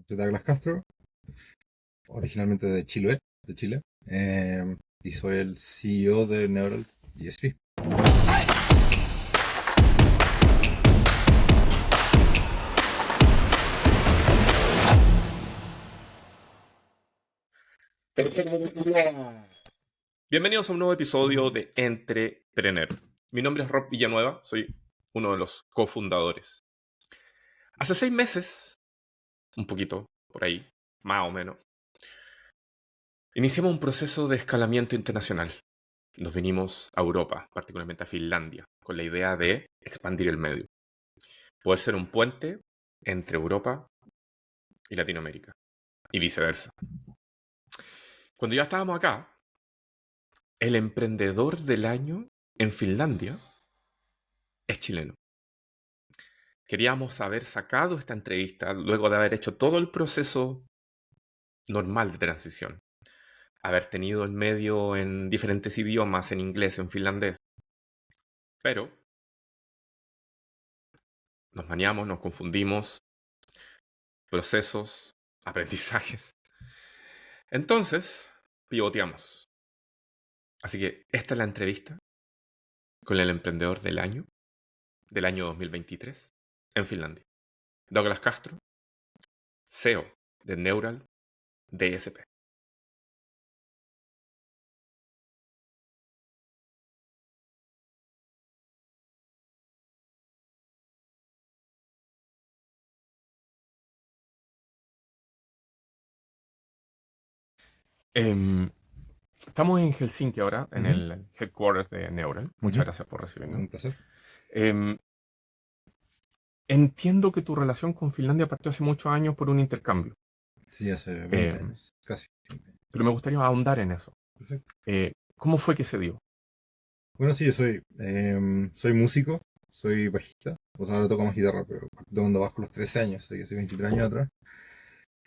Soy Douglas Castro, originalmente de Chiloé, de Chile, y soy el CEO de Neural GSP. Bienvenidos a un nuevo episodio de Entrepreneur. Mi nombre es Rob Villanueva, soy uno de los cofundadores. Hace 6 meses, un poquito por ahí, más o menos, iniciamos un proceso de escalamiento internacional. Nos vinimos a Europa, particularmente a Finlandia, con la idea de expandir el medio. Poder ser un puente entre Europa y Latinoamérica, y viceversa. Cuando ya estábamos acá, el emprendedor del año en Finlandia es chileno. Queríamos haber sacado esta entrevista luego de haber hecho todo el proceso normal de transición. Haber tenido el medio en diferentes idiomas, en inglés, en finlandés. Pero nos maniamos, nos confundimos, procesos, aprendizajes. Entonces, pivoteamos. Así que esta es la entrevista con el emprendedor del año 2023, en Finlandia. Douglas Castro, CEO de Neural DSP. Estamos en Helsinki ahora, en el headquarters de Neural. Muchas gracias por recibirnos. Un placer. Entiendo que tu relación con Finlandia partió hace muchos años por un intercambio. Sí, hace 20 años, casi 20 años. Pero me gustaría ahondar en eso. Perfecto. ¿Cómo fue que se dio? Bueno, sí, yo soy músico, soy bajista. O sea, ahora toco más guitarra, pero de cuando bajo los 13 años, así que hace 23 años atrás.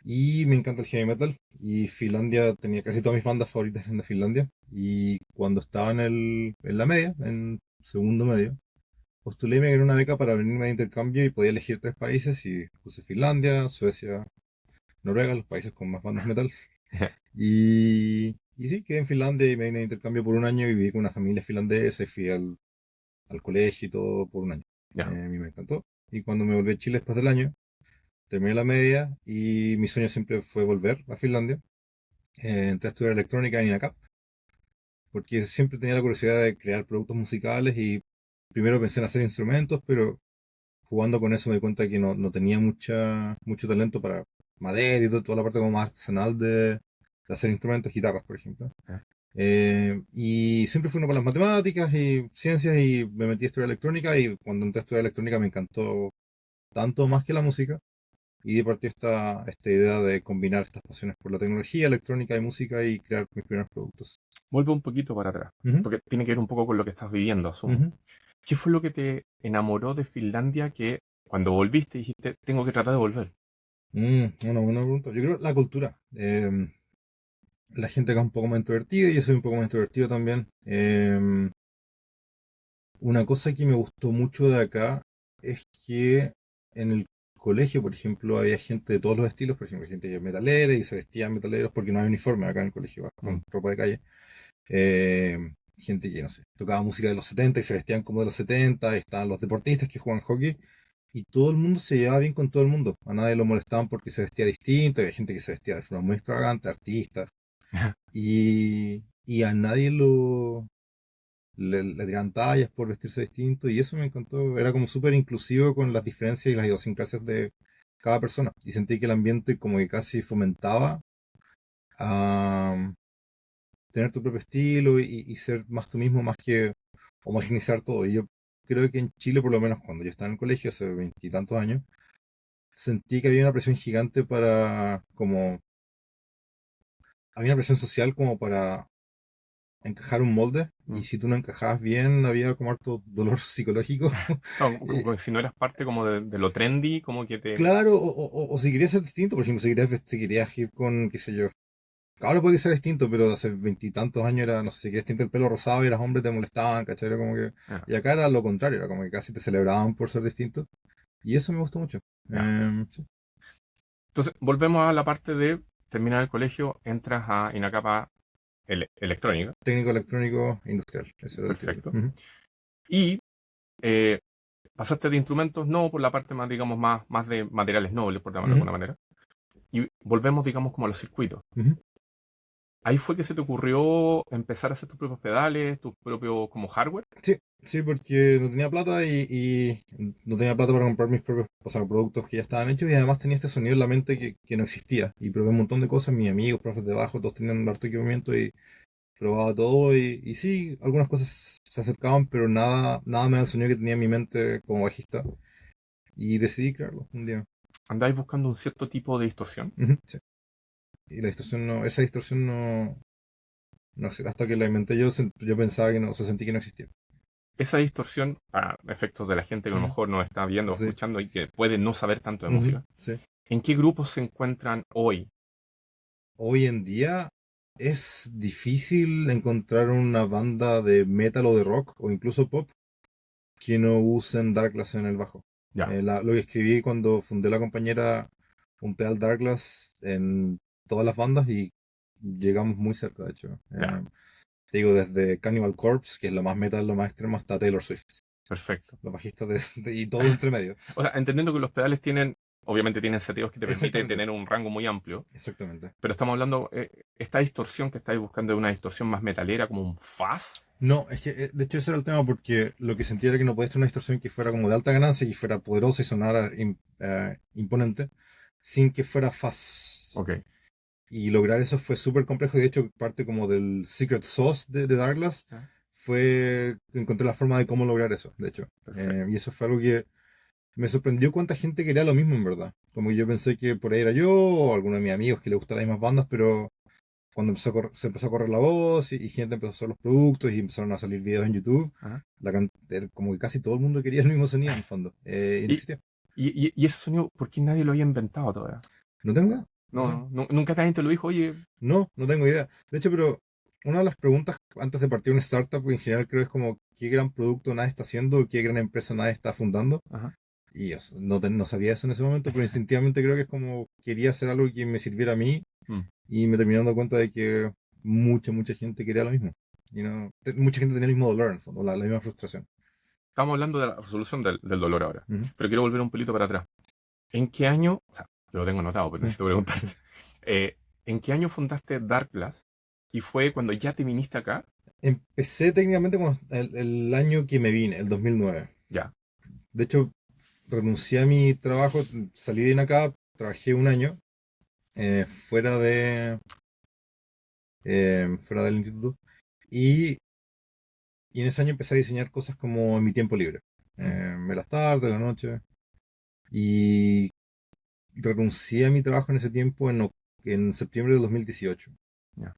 Y me encanta el heavy metal. Y Finlandia, tenía casi todas mis bandas favoritas en de Finlandia. Y cuando estaba en la media, en segundo medio, postulé y me gané una beca para venirme de intercambio y podía elegir 3 países y puse Finlandia, Suecia, Noruega, los países con más bandas metal. Y sí, quedé en Finlandia y me vine de intercambio por un año y viví con una familia finlandesa y fui al colegio y todo por un año. Ya. A mí me encantó. Y cuando me volví a Chile después del año, terminé la media y mi sueño siempre fue volver a Finlandia. Entré a estudiar electrónica en INACAP porque siempre tenía la curiosidad de crear productos musicales y primero pensé en hacer instrumentos, pero jugando con eso me di cuenta que no tenía mucho talento para madera y toda la parte como más artesanal de hacer instrumentos, guitarras, por ejemplo. Ah. Y siempre fui uno con las matemáticas y ciencias y me metí a estudiar electrónica y cuando entré a estudiar electrónica me encantó tanto más que la música y de partí esta idea de combinar estas pasiones por la tecnología, electrónica y música y crear mis primeros productos. Vuelvo un poquito para atrás, porque tiene que ver un poco con lo que estás viviendo, asumo. ¿Qué fue lo que te enamoró de Finlandia que cuando volviste dijiste, tengo que tratar de volver? Una buena pregunta. Yo creo la cultura. La gente acá es un poco más introvertida y yo soy un poco más introvertido también. Una cosa que me gustó mucho de acá es que en el colegio, por ejemplo, había gente de todos los estilos, por ejemplo, gente metalera y se vestían metaleros porque no hay uniforme acá en el colegio, vas con ropa de calle. Gente que, no sé, tocaba música de los 70 y se vestían como de los 70, y estaban los deportistas que juegan hockey, y todo el mundo se llevaba bien con todo el mundo. A nadie lo molestaban porque se vestía distinto, había gente que se vestía de forma muy extravagante, artistas, y a nadie le tiraban tallas por vestirse distinto, y eso me encantó. Era como súper inclusivo con las diferencias y las idiosincrasias de cada persona, y sentí que el ambiente como que casi fomentaba a tener tu propio estilo y ser más tú mismo, más que homogeneizar todo. Y yo creo que en Chile, por lo menos cuando yo estaba en el colegio hace veintitantos años, sentí que había una presión gigante había una presión social como para encajar un molde, y si tú no encajabas bien, había como harto dolor psicológico. Como si no eras parte como de lo trendy, como que te... Claro, o si querías ser distinto, por ejemplo, si querías ir con, qué sé yo. Ahora puede ser distinto, pero hace veintitantos años era, no sé, si querías tinte el pelo rosado y eras hombre te molestaban, ¿cachai? Era como que... Ah, Y acá era lo contrario, era como que casi te celebraban por ser distinto. Y eso me gustó mucho. ya. Sí. Entonces, volvemos a la parte de terminar el colegio, entras a INACAP electrónica, Técnico electrónico industrial, ese era el título. perfecto. Ujú. Y eh, pasaste de instrumentos, no por la parte más, digamos, más de materiales nobles, por llamarlo de Ujú. alguna manera. Y volvemos, digamos, como a los circuitos. Ujú. Ahí fue que se te ocurrió empezar a hacer tus propios pedales, tus propios como hardware. Sí, sí, porque no tenía plata y no tenía plata para comprar mis propios, o sea, productos que ya estaban hechos y además tenía este sonido en la mente que no existía. Y probé un montón de cosas, mis amigos, profes de bajo, todos tenían harto equipamiento y probaba todo y sí, algunas cosas se acercaban, pero nada me da el sonido que tenía en mi mente como bajista y decidí crearlo un día. Andáis buscando un cierto tipo de distorsión. Ujú, sí. Y la distorsión no, esa distorsión no sé, hasta que la inventé yo, yo pensaba que no, o sea, sentí que no existía. Esa distorsión, a efectos de la gente que a lo Ujú, mejor nos está viendo o sí, escuchando y que puede no saber tanto de ujú, música, sí. ¿en qué grupos se encuentran hoy? Hoy en día es difícil encontrar una banda de metal o de rock o incluso pop que no usen Darkglass en el bajo. Ya, Lo que escribí cuando fundé la compañera un pedal Darkglass en todas las bandas y llegamos muy cerca, de hecho. ya, Te digo, desde Cannibal Corpse, que es lo más metal, lo más extremo, hasta Taylor Swift. perfecto. Los bajistas y todo entre medio. O sea, entendiendo que los pedales tienen, obviamente tienen seteos que te permiten Exactamente, tener un rango muy amplio, exactamente. pero estamos hablando, esta distorsión que estáis buscando es una distorsión más metalera, como un fuzz. No, es que de hecho ese era el tema porque lo que sentía era que no podía tener una distorsión que fuera como de alta ganancia, que fuera poderosa y sonara imponente, sin que fuera fast. Ok, Y lograr eso fue súper complejo y de hecho parte como del secret sauce de Douglas ya, fue encontrar la forma de cómo lograr eso, de hecho. perfecto. Y eso fue algo que me sorprendió cuánta gente quería lo mismo en verdad. Como que yo pensé que por ahí era yo o alguno de mis amigos que le gustan las mismas bandas, pero cuando se empezó a correr la voz y gente empezó a hacer los productos y empezaron a salir videos en YouTube, Ajá. como que casi todo el mundo quería el mismo sonido en el fondo. Y no Y, existía. y ese sonido, ¿por qué nadie lo había inventado todavía? No tengo idea. No sé. Nunca nadie te lo dijo, oye, No tengo idea. De hecho, pero una de las preguntas antes de partir una startup en general creo es como qué gran producto nadie está haciendo, qué gran empresa nadie está fundando. ajá. Y yo no sabía eso en ese momento, pero instintivamente creo que es como quería hacer algo que me sirviera a mí Mm. y me terminé dando cuenta de que mucha gente quería lo mismo. Y mucha gente tenía el mismo dolor en el fondo, la misma frustración. Estamos hablando de la resolución del dolor ahora, Ujú. pero quiero volver un pelito para atrás. ¿En qué año, o sea, yo lo tengo anotado, pero necesito preguntarte, ¿en qué año fundaste Dark Glass? Y fue cuando ya te viniste acá, Empecé técnicamente cuando, el año que me vine, el 2009. ya, De hecho, renuncié a mi trabajo, salí de acá, trabajé un año fuera fuera del instituto y, y en ese año empecé a diseñar cosas como en mi tiempo libre, mm, en las tardes, en la noche y renuncié a mi trabajo en ese tiempo en septiembre del 2018 ya.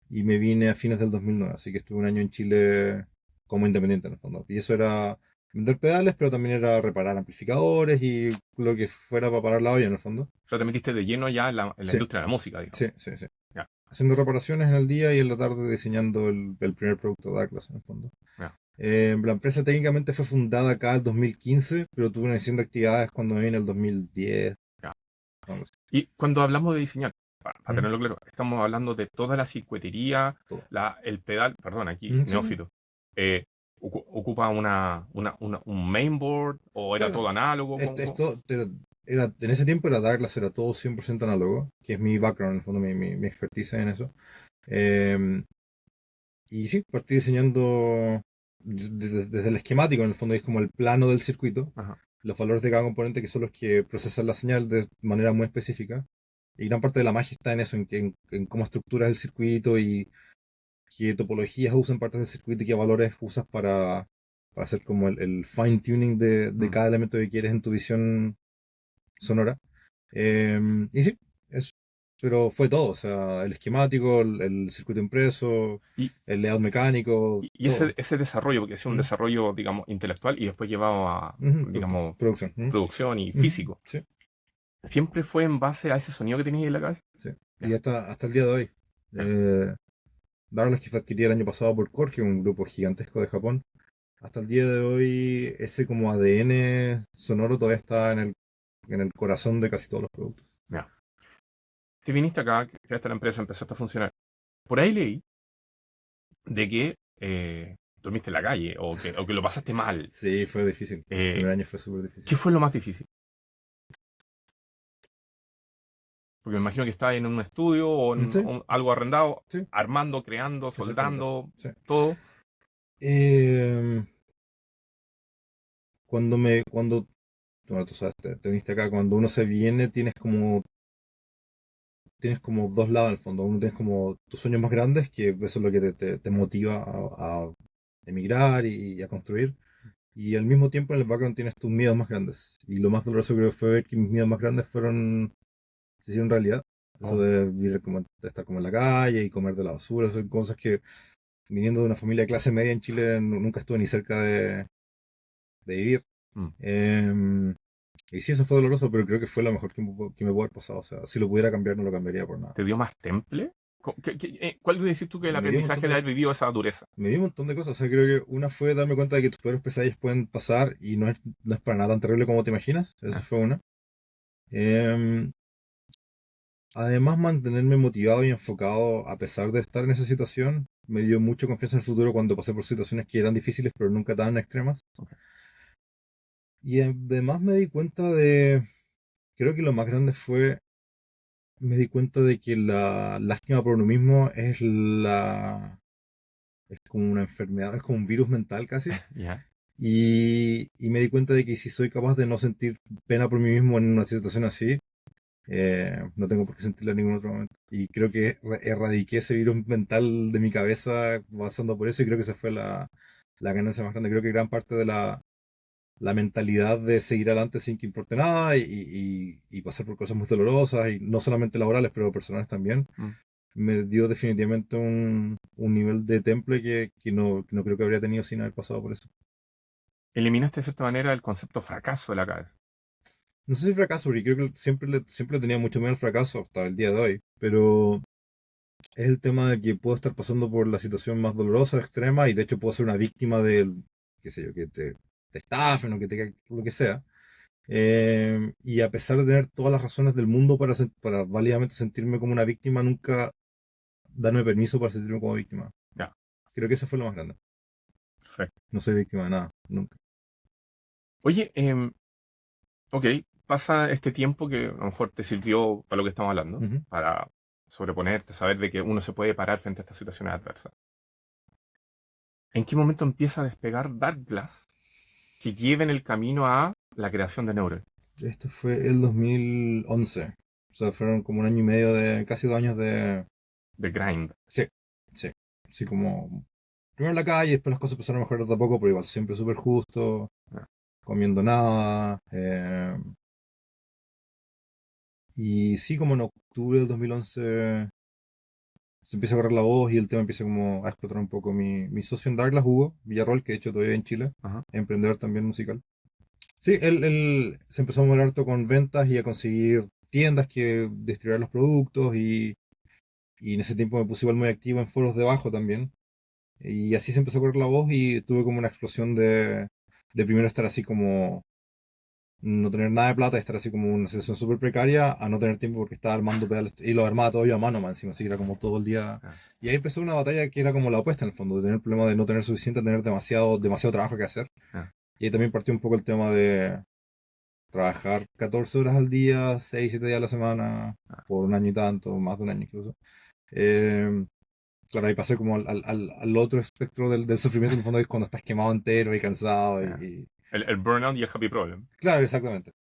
y me vine a fines del 2009, así que estuve un año en Chile como independiente en el fondo. Y eso era vender pedales, pero también era reparar amplificadores y lo que fuera para parar la olla en el fondo. O sea, te metiste de lleno ya en la Sí, industria de la música, digamos. sí. Ya, Haciendo reparaciones en el día y en la tarde diseñando el primer producto de Atlas en el fondo. ya, La empresa técnicamente fue fundada acá en 2015, pero tuvo una sesión de actividades cuando me vine en el 2010. ya. Algo así. Y cuando hablamos de diseñar, para Ujú, tenerlo claro, estamos hablando de toda la circuitería, todo. el pedal, perdón, aquí, Ujú, sí, sí. neófito. eh, ¿Ocupa un mainboard o era Claro, todo análogo? esto en ese tiempo era Douglas, era todo 100% análogo, que es mi background, en el fondo, mi expertise en eso. Em, y sí, partí diseñando desde el esquemático, en el fondo, es como el plano del circuito, Ajá. los valores de cada componente que son los que procesan la señal de manera muy específica. Y gran parte de la magia está en eso, en cómo estructuras el circuito y qué topologías usan partes del circuito y qué valores usas para hacer como el fine tuning de Mm. cada elemento que quieres en tu visión sonora. Y sí, eso. Pero fue todo, o sea, el esquemático, el circuito impreso, Y, el layout mecánico, y todo. ese desarrollo, porque es un ¿Mm? desarrollo, digamos, intelectual y después llevado a, Ujú, digamos, producción. producción y Ujú, físico, sí, siempre fue en base a ese sonido que tenías en la cabeza. sí. Y Ya, hasta el día de hoy. ya. Darles que fue adquirida el año pasado por Korg, un grupo gigantesco de Japón. Hasta el día de hoy, ese como ADN sonoro todavía está en el corazón de casi todos los productos. Ya. te viniste acá, creaste la empresa, empezaste a funcionar. Por ahí leí de que dormiste en la calle o que lo pasaste mal. Sí, fue difícil. El Eh, primer año fue súper ¿Qué difícil. fue lo más difícil? Porque me imagino que estabas en un estudio o en Sí, algo arrendado, sí, armando, creando, exactamente. soldando, Sí. todo. Em, cuando, bueno, tú sabes, te viniste acá, cuando uno se viene, tienes como dos lados en el fondo. Uno tienes como tus sueños más grandes, que eso es lo que te motiva a emigrar y a construir. Y al mismo tiempo en el background tienes tus miedos más grandes. Y lo más doloroso creo que fue ver que mis miedos más grandes se hicieron realidad. Eso Oh, de vivir como, de estar como en la calle y comer de la basura, son cosas que viniendo de una familia de clase media en Chile nunca estuve ni cerca de vivir. mm. Em, y sí, eso fue doloroso, pero creo que fue lo mejor que me pudo haber pasado. O sea, si lo pudiera cambiar, no lo cambiaría por nada. ¿Te dio más temple? ¿Cuál decís tú que es el Me dio un montón aprendizaje de de, haber vivido esa dureza? me dio un montón de cosas. O sea, creo que una fue darme cuenta de que tus peores pesadillas pueden pasar y no es para nada tan terrible como te imaginas. Eso Ah, fue una. Em, Además, mantenerme motivado y enfocado a pesar de estar en esa situación me dio mucha confianza en el futuro cuando pasé por situaciones que eran difíciles pero nunca tan extremas. ok. Y además creo que lo más grande me di cuenta de que la lástima por uno mismo es como una enfermedad, es como un virus mental casi. Ya. Y me di cuenta de que si soy capaz de no sentir pena por mí mismo en una situación así, no tengo por qué sentirla en ningún otro momento. Y creo que erradiqué ese virus mental de mi cabeza pasando por eso y creo que esa fue la ganancia más grande. Creo que gran parte de la mentalidad de seguir adelante sin que importe nada y pasar por cosas muy dolorosas y no solamente laborales, pero personales también, Mm. me dio definitivamente un nivel de temple que no creo que habría tenido sin haber pasado por eso. Eliminaste de cierta manera el concepto fracaso de la cabeza. No sé si fracaso, porque creo que siempre le tenía mucho miedo al fracaso hasta el día de hoy, pero es el tema de que puedo estar pasando por la situación más dolorosa, extrema, y de hecho puedo ser una víctima del, qué sé yo, que te estafen o lo que sea. Y a pesar de tener todas las razones del mundo para válidamente sentirme como una víctima, nunca darme permiso para sentirme como víctima. Ya, Creo que eso fue lo más grande. perfecto. No soy víctima de nada, nunca. Oye, ok, pasa este tiempo que a lo mejor te sirvió para lo que estamos hablando, Ujú. para sobreponerte, saber de que uno se puede parar frente a estas situaciones adversas. ¿En qué momento empieza a despegar Dark Glass que lleve en el camino a la creación de Neuron? Esto fue el 2011. O sea, fueron como un año y medio casi 2 años de. The Grind. Sí, sí. Así como, primero en la calle, después las cosas empezaron a mejorar de a poco, pero igual siempre súper justo, Ah, comiendo nada. Y sí, como en octubre del 2011 se empieza a correr la voz y el tema empieza como a explotar un poco. Mi socio en Douglas, Hugo Villarroel, que de hecho todavía vive en Chile, ajá. emprendedor también musical. Sí, él se empezó a mover harto con ventas y a conseguir tiendas que distribuir los productos y en ese tiempo me puse igual muy activo en foros de bajo también. Y así se empezó a correr la voz y tuve como una explosión de primero estar así como no tener nada de plata, estar así como en una situación súper precaria, a no tener tiempo porque estaba armando pedales y lo armaba todo yo a mano más encima, así que era como todo el día. Ah, Y ahí empezó una batalla que era como la opuesta en el fondo, de tener el problema de no tener suficiente, tener demasiado trabajo que hacer. ah, Y ahí también partió un poco el tema de trabajar 14 horas al día, 6 7 días a la semana, ah. por un año y tanto, más de un año incluso. Eh, claro, ahí pasé como al otro espectro del sufrimiento, en el fondo es cuando estás quemado entero y cansado Ah. y El burnout y el happy problem. claro, exactamente.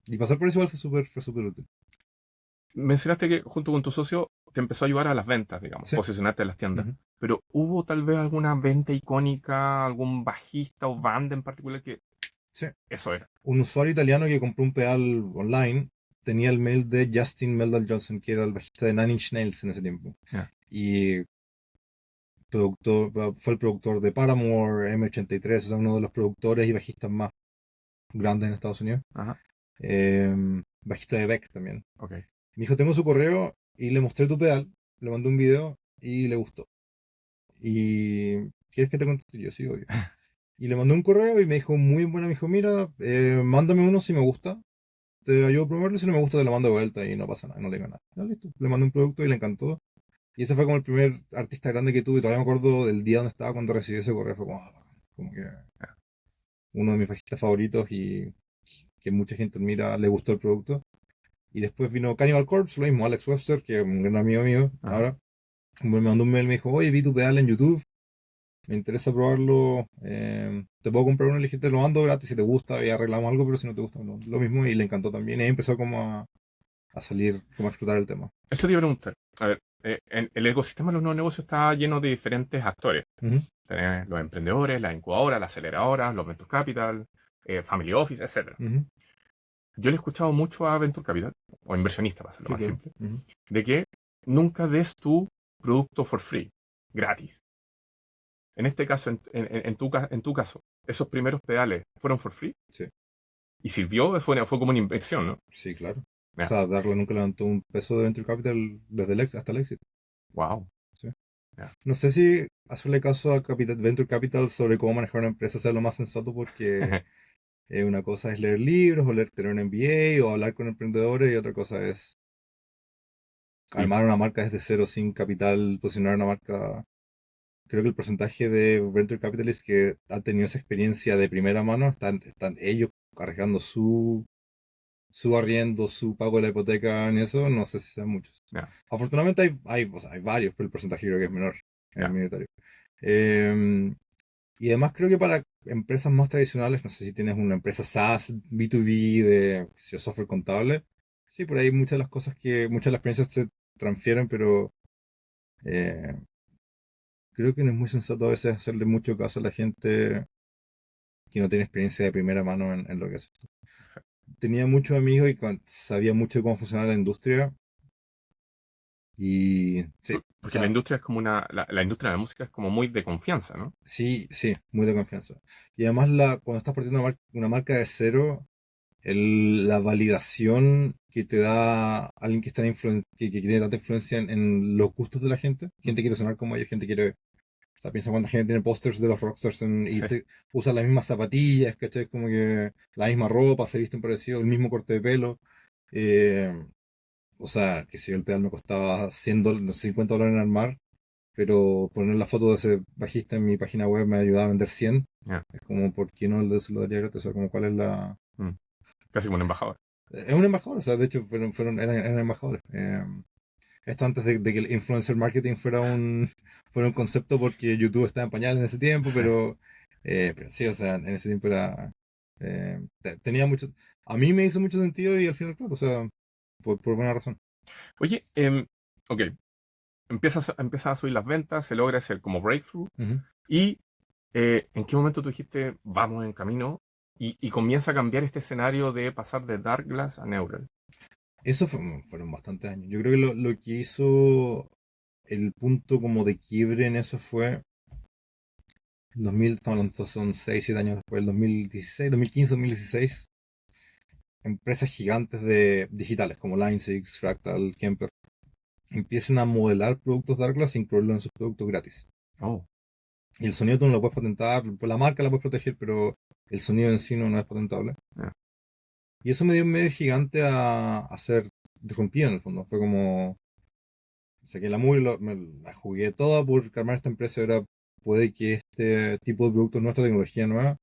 Y pasar por eso igual fue súper útil. Mencionaste que junto con tu socio te empezó a ayudar a las ventas, digamos, Sí. posicionarte en las tiendas. Ujú. Pero ¿hubo tal vez alguna venta icónica, algún bajista o banda en particular que Sí. eso era? Un usuario italiano que compró un pedal online tenía el mail de Justin Meldal Johnson, que era el bajista de Nine Inch Nails en ese tiempo. Ya. Y fue el productor de Paramore, M83, o sea, uno de los productores y bajistas más grandes en Estados Unidos. Ajá, Bajista de Beck también. ok. Me dijo, tengo su correo y le mostré tu pedal, le mandé un video y le gustó. Y ¿quieres que te conteste? Yo sí, obvio. Y le mandé un correo y me dijo, muy buena, me dijo, mira, mándame uno si me gusta. te ayudo a probarlo, si no me gusta te lo mando de vuelta y no pasa nada, no le digo nada. Ya, listo. Le mandé un producto y le encantó. Y ese fue como el primer artista grande que tuve. Todavía me acuerdo del día donde estaba cuando recibí ese correo. Fue como, como que uno de mis bajistas favoritos y que mucha gente admira, le gustó el producto. Y después vino Cannibal Corpse, lo mismo, Alex Webster, que es un gran amigo mío Ajá. ahora. Me mandó un mail y me dijo, oye, vi tu pedal en YouTube, me interesa probarlo, te puedo comprar uno y le dije, te lo mando gratis si te gusta y arreglamos algo, pero si no te gusta, lo mismo. Y le encantó también. Y ahí empezó como a salir, como a explotar el tema. Eso te iba a preguntar. A ver, el ecosistema de los nuevos negocios está lleno de diferentes actores. Ujú, Tenés los emprendedores, las incubadoras, las aceleradoras, los Venture Capital, Family Office, etcétera. ujú. Yo le he escuchado mucho a Venture Capital, o inversionista, para hacerlo Sí, más claro. simple, Ujú. de que nunca des tu producto for free, gratis. En este caso, en tu caso, esos primeros pedales fueron for free Sí, y sirvió, fue como una inversión, ¿no? sí, claro. O Ya. sea, Darla nunca levantó un peso de Venture Capital desde hasta el éxito. Wow. Sí. Ya. No sé si hacerle caso a Venture Capital sobre cómo manejar una empresa sea lo más sensato porque una cosa es leer libros o tener un MBA o hablar con emprendedores y otra cosa es Y, armar una marca desde cero sin capital, posicionar una marca. Creo que el porcentaje de Venture Capitalists que han tenido esa experiencia de primera mano están ellos arriesgando su arriendo, su pago de la hipoteca en eso, no sé si sean muchos. ya, Afortunadamente o sea, hay varios, pero el porcentaje creo que es menor, es ya. minoritario. Eh, y además creo que para empresas más tradicionales, no sé si tienes una empresa SaaS, B2B de qué sé yo, software contable, sí, por ahí muchas de las experiencias se transfieren, pero eh, creo que no es muy sensato a veces hacerle mucho caso a la gente que no tiene experiencia de primera mano en lo que hace. Tenía muchos amigos y sabía mucho de cómo funcionaba la industria. Y sí, o Porque la sea, industria es como la industria de la música es como muy de confianza, ¿no? sí, sí, muy de confianza. Y además cuando estás partiendo una marca de cero, la validación que te da alguien que, está que tiene tanta influencia en los gustos de la gente, Mm. gente quiere sonar como ellos, gente quiere. O sea, piensa cuánta gente tiene pósters de los rockstars usa las mismas zapatillas, ¿cachai? Como que la misma ropa, se visten parecido, el mismo corte de pelo. Eh, o sea, que si el pedal me costaba $100, $50 en armar, pero poner la foto de ese bajista en mi página web me ayudaba a vender 100. Ya. Es como, ¿por qué no se lo daría gratis? O sea, como, ¿cuál es la...? Mm. Casi como un embajador. Es un embajador, o sea, de hecho eran embajadores. Esto antes de que el influencer marketing fuera un concepto porque YouTube estaba en pañal en ese tiempo, pero sí, o sea, en ese tiempo tenía mucho... A mí me hizo mucho sentido y al final, claro, o sea, por buena razón. Oye, ok, empiezas a subir las ventas, se logra hacer como breakthrough. Ujú. ¿Y en qué momento tú dijiste, vamos en camino? Y comienza a cambiar este escenario de pasar de Dark Glass a Neural. Fueron bastantes años. Yo creo que lo que hizo el punto como de quiebre en eso fue el 2000, estamos hablando, son 6 7 años después, el 2016, 2015, 2016. Empresas gigantes digitales como Line 6, Fractal, Kemper empiezan a modelar productos Darkglass e incluirlo en sus productos gratis. Oh, Y el sonido tú no lo puedes patentar, pues la marca la puedes proteger, pero el sonido en sí no es patentable. ya. Y eso me dio un medio gigante a ser disrumpido en el fondo. Fue como saqué la mugre, me la jugué toda por armar esta empresa. Ahora puede que este tipo de productos, nuestra tecnología nueva,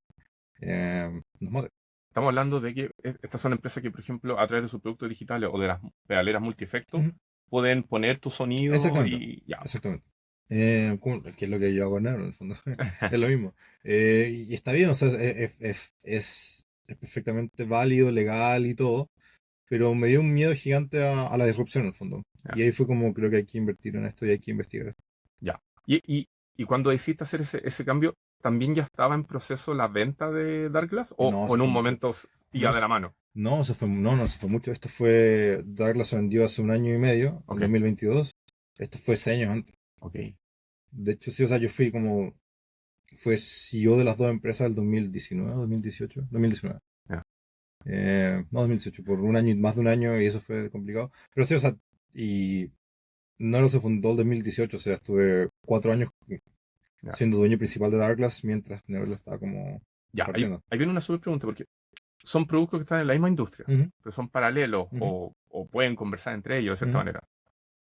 nos mate. Estamos hablando de que estas son empresas que, por ejemplo, a través de sus productos digitales o de las pedaleras multiefectos, Ujú. pueden poner tu sonido Exactamente, y ya. exactamente. Que es lo que yo hago en Nero, en el fondo. Es lo mismo. Y está bien, o sea, es perfectamente válido, legal y todo, pero me dio un miedo gigante a la disrupción, en el fondo. Ya. Y ahí fue como creo que hay que invertir en esto y hay que investigar esto. Ya. Y cuando decidiste hacer ese cambio, ¿también ya estaba en proceso la venta de Dark Glass? No, O eso en fue un mucho. momento No, iba de la mano? no, eso fue mucho. Esto fue, Douglas se vendió hace un año y medio, en Ok, 2022. Esto fue 6 años antes. ok. De hecho, sí, o sea, fue CEO de las dos empresas del 2019, 2018, 2019. Ya. No, 2018, por un año, más de un año, y eso fue complicado. Pero sí, o sea, y no se fundó el 2018, o sea, estuve 4 años Ya. siendo dueño principal de Douglas mientras Nebula estaba como Ya, ahí partiendo. viene una super pregunta, porque son productos que están en la misma industria, Ujú, pero son paralelos ujú, o pueden conversar entre ellos de cierta ujú. manera.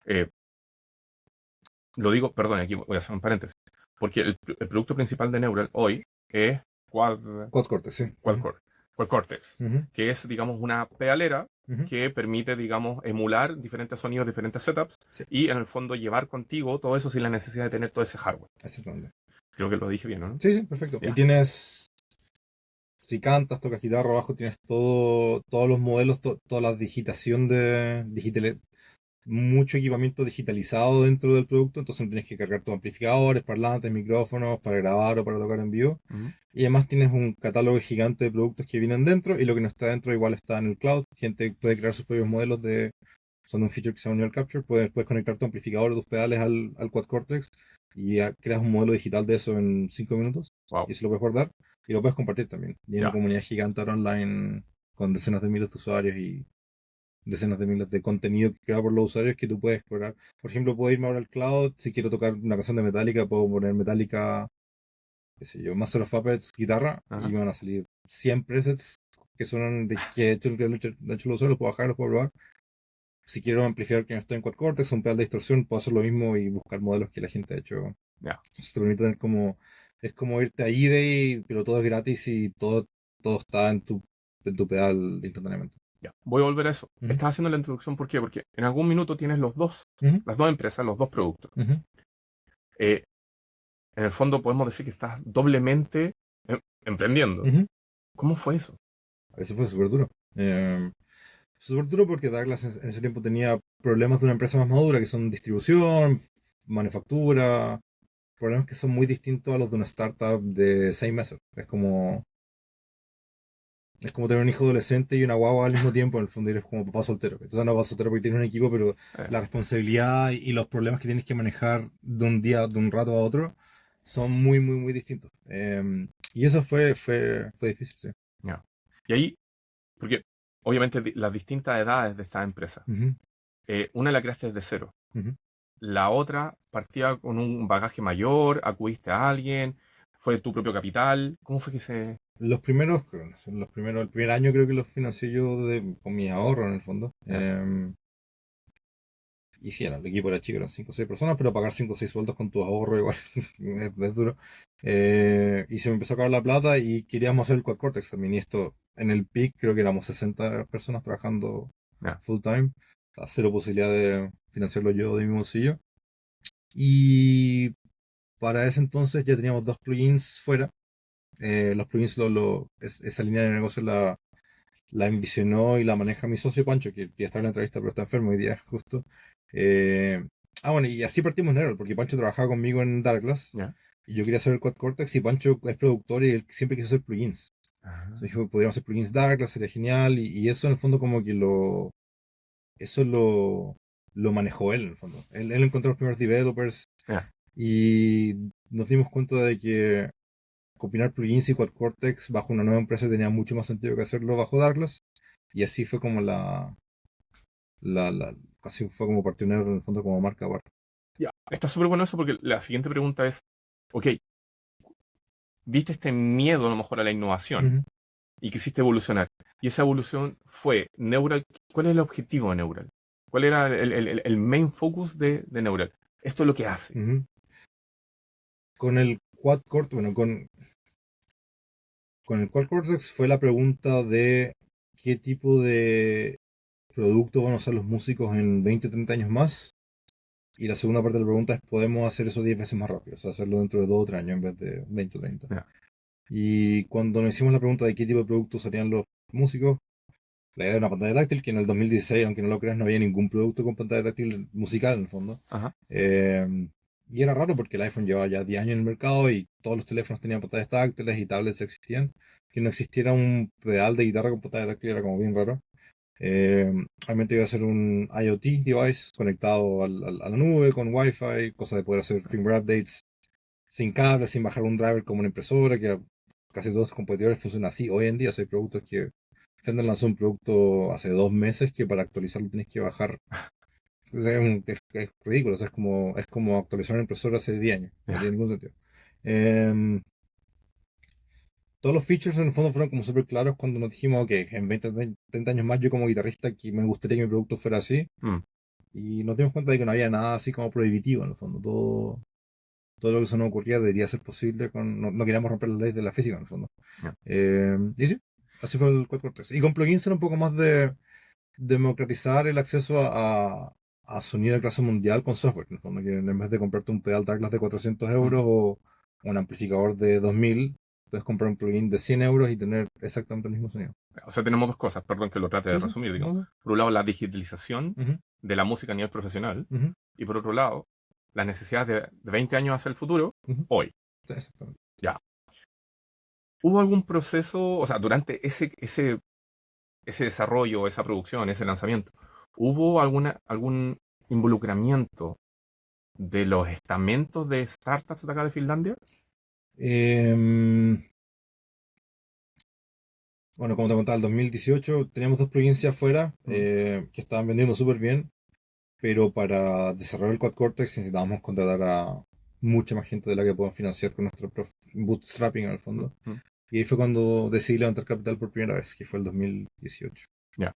Eh, lo digo, perdón, aquí voy a hacer un paréntesis, porque el producto principal de Neural hoy es Quad Cortex, sí. Quad Core, Quad Cortex, Ujú, que es, digamos, una pedalera ujú. que permite, digamos, emular diferentes sonidos, diferentes setups Sí, y en el fondo llevar contigo todo eso sin la necesidad de tener todo ese hardware. exactamente. Creo que lo dije bien, ¿no? Sí, sí, perfecto. Y Ya. tienes, si cantas, tocas guitarra, bajo, tienes todo, todos los modelos, toda la digitación mucho equipamiento digitalizado dentro del producto, entonces no tienes que cargar tus amplificadores, parlantes, micrófonos para grabar o para tocar en vivo. Ujú. Y además tienes un catálogo gigante de productos que vienen dentro y lo que no está dentro igual está en el cloud. Gente puede crear sus propios modelos son un feature que se llama Neural Capture. Puedes conectar tu amplificador o tus pedales al Quad Cortex y ya creas un modelo digital de eso en 5 minutos Wow. y se lo puedes guardar y lo puedes compartir también. Y hay una Ya. comunidad gigante ahora online con decenas de miles de usuarios y decenas de miles de contenido creado por los usuarios que tú puedes explorar. Por ejemplo, puedo irme ahora al cloud, si quiero tocar una canción de Metallica, puedo poner Metallica, qué sé yo, Master of Puppets, guitarra, y Ajá. me van a salir 100 presets que suenan que he hecho, los usuarios, los puedo bajar, los puedo probar. Si quiero amplificar que no estoy en Quad Cortex, un pedal de distorsión, puedo hacer lo mismo y buscar modelos que la gente ha hecho. Ya. Eso te permite tener es como irte a eBay, pero todo es gratis y todo está en tu pedal instantáneamente. Ya. Voy a volver a eso. Ujú, Estás haciendo la introducción, ¿por qué? Porque en algún minuto tienes ujú, las dos empresas, los dos productos. ujú, Eh, en el fondo podemos decir que estás doblemente emprendiendo. ujú. ¿Cómo fue eso? Eso fue súper duro. Súper duro porque Douglas en ese tiempo tenía problemas de una empresa más madura, que son distribución, manufactura, problemas que son muy distintos a los de una startup de 6 meses. Es como tener un hijo adolescente y una guagua al mismo tiempo, en el fondo eres como papá soltero. Entonces no papá soltero porque tienes un equipo, pero Eh, la responsabilidad y los problemas que tienes que manejar de un día, de un rato a otro, son muy, muy, muy distintos. Y eso fue difícil, sí. ya. Y ahí, porque obviamente las distintas edades de esta empresa, Ujú, una la creaste desde cero, ujú. la otra partía con un bagaje mayor, acudiste a alguien, fue tu propio capital, ¿cómo fue que se...? Los primeros, el primer año creo que los financié yo con mi ahorro en el fondo. Ya. Y sí, el equipo era chico, eran 5 o 6 personas, pero pagar 5 o 6 sueldos con tu ahorro igual es duro. Y se me empezó a acabar la plata y queríamos hacer el Quad Cortex también. Y esto, en el peak, creo que éramos 60 personas trabajando Ya. full time. A cero posibilidad de financiarlo yo de mi bolsillo. Y para ese entonces ya teníamos dos plugins fuera. Los plugins, esa línea de negocio la envisionó y la maneja mi socio Pancho, que ya está en la entrevista, pero está enfermo hoy día, justo. Eh, bueno, y así partimos en Neural, porque Pancho trabajaba conmigo en Douglas, Ya. y yo quería hacer el Quad Cortex, y Pancho es productor y él siempre quiso hacer plugins. Entonces Ah, dijo, podríamos hacer plugins Douglas, sería genial, y eso en el fondo como que eso lo manejó él, en el fondo. Él encontró los primeros developers, ya. y nos dimos cuenta de que combinar plugins y Quad Cortex bajo una nueva empresa tenía mucho más sentido que hacerlo bajo Douglas. Y así fue como así fue como partió Nero en el fondo como marca aparte. Ya. Está súper bueno eso porque la siguiente pregunta es, ok, viste este miedo a lo mejor a la innovación Ujú, y quisiste evolucionar. Y esa evolución fue Neural. ¿Cuál es el objetivo de Neural? ¿Cuál era el main focus de Neural? Esto es lo que hace. ujú. Con el Quad Cortex, bueno, con el Quad Cortex fue la pregunta de qué tipo de producto van a usar los músicos en 20 30 años más. Y la segunda parte de la pregunta es, ¿podemos hacer eso 10 veces más rápido? O sea, hacerlo dentro de 2 o 3 años en vez de 20 o 30. Ya. Y cuando nos hicimos la pregunta de qué tipo de productos harían los músicos, la idea de una pantalla táctil, que en el 2016, aunque no lo creas, no había ningún producto con pantalla táctil musical en el fondo. Ajá. Eh, y era raro porque el iPhone llevaba ya 10 años en el mercado y todos los teléfonos tenían pantallas táctiles y tablets existían. Que no existiera un pedal de guitarra con pantalla táctil era como bien raro. Obviamente iba a ser un IoT device conectado a la nube con Wi-Fi, cosa de poder hacer firmware updates sin cables, sin bajar un driver como una impresora, que casi todos los competidores funcionan así. Hoy en día, o sea, hay productos que Fender lanzó un producto hace 2 meses que para actualizarlo tienes que bajar. O sea, es ridículo, o sea, es como actualizar una impresora hace 10 años. No Ya. tiene ningún sentido. Em, todos los features en el fondo fueron como súper claros cuando nos dijimos, ok, en 30 años más yo como guitarrista que me gustaría que mi producto fuera así. Mm. Y nos dimos cuenta de que no había nada así como prohibitivo en el fondo. Todo lo que se nos ocurría debería ser posible. No queríamos romper las leyes de la física en el fondo. Ya. Y sí, así fue el Quad Cortex. Y con plugins era un poco más de democratizar el acceso a sonido de clase mundial con software. En el fondo, que en vez de comprarte un pedal Douglas de 400 euros o un amplificador de 2000, puedes comprar un plugin de 100 euros y tener exactamente el mismo sonido. O sea, tenemos dos cosas, perdón que lo trate de Sí, sí, resumir, digamos. no sé. Por un lado, la digitalización Ujú, de la música a nivel profesional, ujú, y por otro lado, las necesidades de 20 años hacia el futuro, ujú. hoy. Sí, exactamente. Ya. ¿Hubo algún proceso, o sea, durante ese desarrollo, esa producción, ese lanzamiento, hubo algún involucramiento de los estamentos de startups de acá de Finlandia? Em, bueno, como te contaba, en 2018 teníamos dos plugins afuera que estaban vendiendo súper bien, pero para desarrollar el Quad Cortex necesitábamos contratar a mucha más gente de la que podemos financiar con nuestro bootstrapping en el fondo. Mm. Y ahí fue cuando decidí levantar capital por primera vez, que fue el 2018. Ya.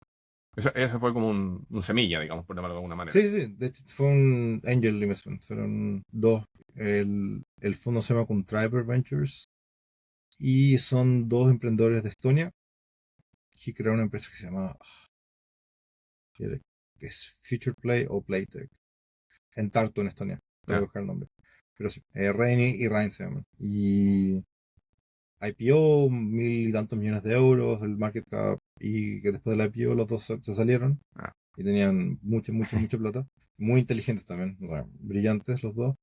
Ese fue como un semilla, digamos, por llamarlo de alguna manera. Sí, sí, sí. De hecho, fue un angel investment. Fueron dos. El fondo se llama Contriver Ventures y son dos emprendedores de Estonia que crearon una empresa que se llama, que es Future Play o Playtech, en Tartu, en Estonia. Tengo que Ya. buscar el nombre. Pero sí, Reini y Rein se llaman. Y IPO, mil y tantos millones de euros, el market cap, y que después del IPO los dos se salieron Ah. y tenían mucha plata. Muy inteligentes también, o sea, brillantes los dos.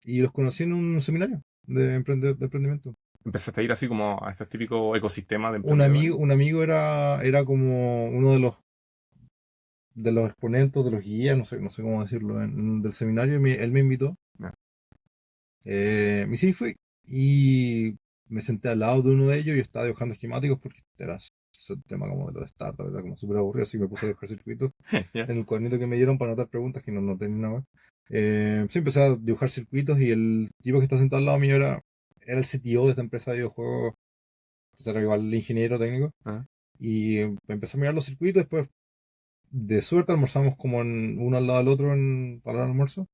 Y los conocí en un seminario de emprendimiento. Empezaste a ir así como a este típico ecosistema de emprendedores. Un amigo era como uno de los exponentes, de los guías, no sé cómo decirlo, del seminario, y él me invitó. Ya. Y sí, fui. Y me senté al lado de uno de ellos y estaba dibujando esquemáticos porque era ese tema como de los startups, era como súper aburrido, así que me puse a dibujar circuitos Ya. en el cuadernito que me dieron para anotar preguntas que no tenía nada. Sí, empecé a dibujar circuitos y el tipo que está sentado al lado mío era el CTO de esta empresa de videojuegos, entonces era igual el ingeniero técnico. Ah. Y empecé a mirar los circuitos, después de suerte almorzamos como uno al lado del otro para el almuerzo.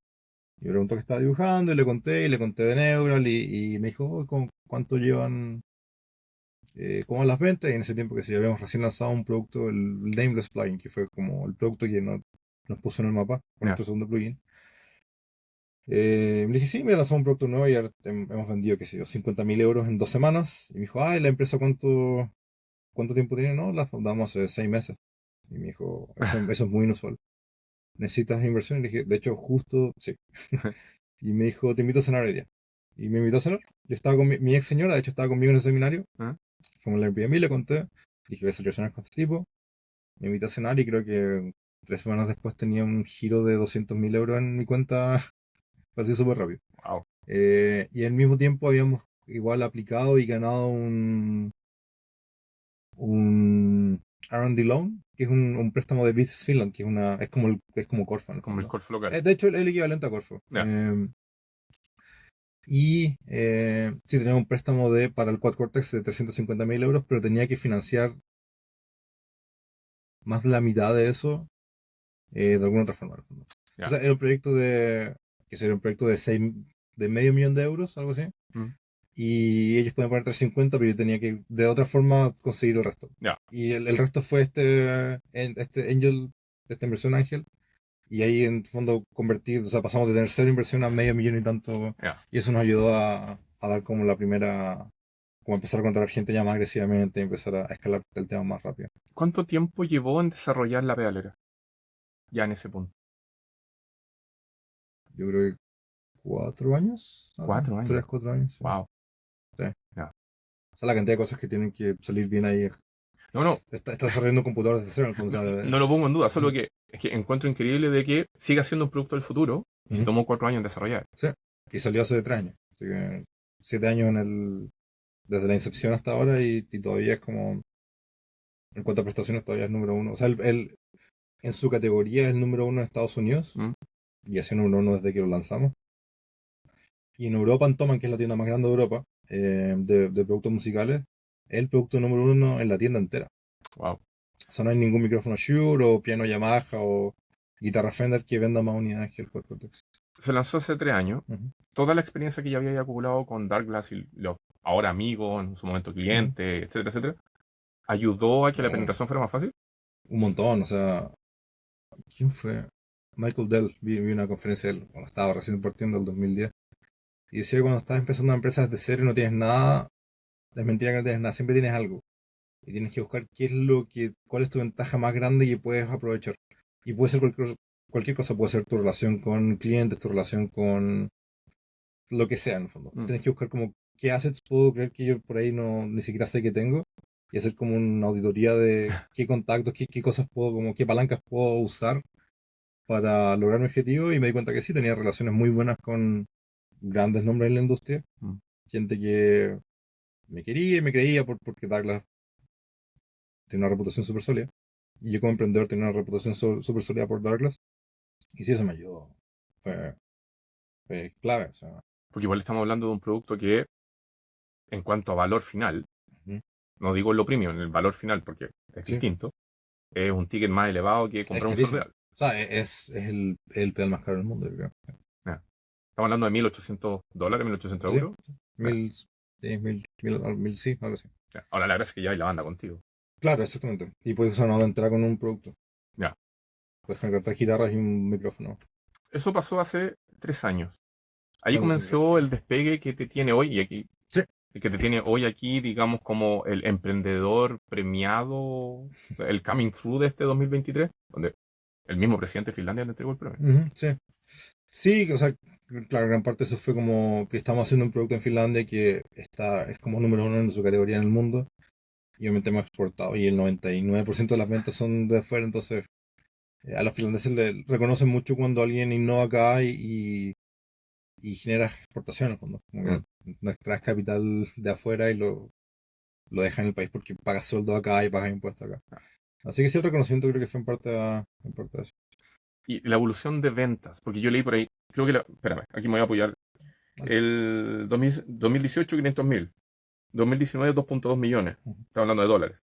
Y me preguntó qué estaba dibujando y le conté de Neural y me dijo, "Oh, ¿cuánto llevan, cómo van las ventas?" Y en ese tiempo que sí, habíamos recién lanzado un producto, el Nameless Plugin, que fue como el producto que nos puso en el mapa con Ya. nuestro segundo plugin. Me dije, sí, mira, lanzamos un producto nuevo y ahora hemos vendido, qué sé yo, 50.000 euros en 2 semanas. Y me dijo, ay, ¿la empresa cuánto tiempo tiene? No, la fundamos hace 6 meses. Y me dijo, eso es muy inusual. ¿Necesitas inversión? Y le dije, de hecho, justo, sí. Y me dijo, te invito a cenar hoy día. Y me invitó a cenar. Yo estaba con mi ex señora, de hecho estaba conmigo en el seminario. Ah. Fuimos al Airbnb, le conté. Dije, voy a salir a cenar con este tipo. Me invitó a cenar y creo que 3 semanas después tenía un giro de 200.000 euros en mi cuenta. Fue así súper rápido. Wow. Y al mismo tiempo habíamos igual aplicado y ganado un R&D loan, que es un préstamo de Business Finland, que es como Corfo en el Como el fondo. Corfo local. De hecho, el equivalente a Corfo. Ya. Sí, tenía un préstamo para el Quad Cortex de 350.000 euros, pero tenía que financiar más de la mitad de eso de alguna otra forma. En el fondo. Ya. O sea, era un proyecto que sería un proyecto de medio millón de euros, algo así. Mm. Y ellos pueden poner 350, pero yo tenía que de otra forma conseguir el resto. Ya. Y el resto fue este Angel, esta inversión Ángel. Y ahí en fondo convertir, o sea, pasamos de tener cero inversión a medio millón y tanto. Ya. Y eso nos ayudó a dar como la primera, como empezar a contratar gente ya más agresivamente y empezar a escalar el tema más rápido. ¿Cuánto tiempo llevó en desarrollar la pedalera? Ya en ese punto. Yo creo que 4 años. 4 años. 3, 4 años. Sí. Wow. Sí. Ya. O sea, la cantidad de cosas que tienen que salir bien ahí. No, Está desarrollando un computador desde cero, en el fondo. O sea, no lo pongo en duda, solo que es que encuentro increíble de que siga siendo un producto del futuro y se Ujú. tomó 4 años en desarrollar. Sí. Y salió hace 3 años. Así que 7 años desde la incepción hasta ahora y todavía es como, en cuanto a prestaciones, todavía es número uno. O sea, en su categoría es el número uno en Estados Unidos Mm. y ha sido número uno desde que lo lanzamos. Y en Europa, en Thomann, que es la tienda más grande de Europa, de productos musicales, es el producto número uno en la tienda entera. Wow. O sea, no hay ningún micrófono Shure o piano Yamaha o guitarra Fender que venda más unidades que el Quad Cortex. Se lanzó hace 3 años. Ujú, Toda la experiencia que ya había acumulado con Darkglass y los ahora amigos, en su momento ujú. clientes, etcétera, etcétera, ayudó a que la No, penetración fuera más fácil. un montón, o sea, ¿quién fue? Michael Dell, vi una conferencia de él cuando estaba recién partiendo el 2010. Y decía que cuando estás empezando una empresa desde cero y no tienes nada, es mentira que no tienes nada, siempre tienes algo. Y tienes que buscar cuál es tu ventaja más grande que puedes aprovechar. Y puede ser cualquier cosa, puede ser tu relación con clientes, tu relación con lo que sea en el fondo. Mm. Tienes que buscar como qué assets puedo creer que yo por ahí no ni siquiera sé que tengo y hacer como una auditoría de qué contactos, qué cosas puedo, como qué palancas puedo usar para lograr mi objetivo y me di cuenta que sí, tenía relaciones muy buenas con grandes nombres en la industria, Mm. gente que me quería y me creía porque Douglas tiene una reputación súper sólida y yo como emprendedor tenía una reputación súper sólida por Douglas y sí, eso me ayudó. Fue, fue clave. O sea, Porque igual estamos hablando de un producto que, en cuanto a valor final, ujú, no digo en lo premium, en el valor final, porque es sí, distinto, es un ticket más elevado que es comprar un carísimo. Surreal. O sea, es el pedal más caro del mundo, yo creo. Ya. Estamos hablando de $1.800, 1.800 Sí, euros. Ya, mil, sí, mil, sí, algo así. ya. Ahora la gracia es que ya hay la banda contigo. Claro, exactamente. Y puedes usar una banda entera con un producto. Ya. Puedes conectar tres guitarras y un micrófono. Eso pasó hace 3 años. Ahí Algo así. comenzó el despegue que te tiene hoy y aquí, Sí. que te tiene hoy aquí, digamos, como el emprendedor premiado, el coming through de este 2023, donde el mismo presidente de Finlandia le entregó el premio. Ujú, sí. Sí, o sea, claro, gran parte de eso fue como que estamos haciendo un producto en Finlandia que es como número uno en su categoría en el mundo. Y obviamente hemos exportado y el 99% de las ventas son de afuera, entonces a los finlandeses le reconocen mucho cuando alguien innova acá y genera exportación en el fondo. Como Mm. que no extraes capital de afuera y lo dejas en el país porque pagas sueldo acá y pagas impuestos acá. Así que sí, el reconocimiento creo que fue en parte de eso. Y la evolución de ventas, porque yo leí por ahí, creo que espérame, aquí me voy a apoyar. Vale. El 2018, 500.000. 2019, 2.2 millones. Ujú. Estamos hablando de dólares.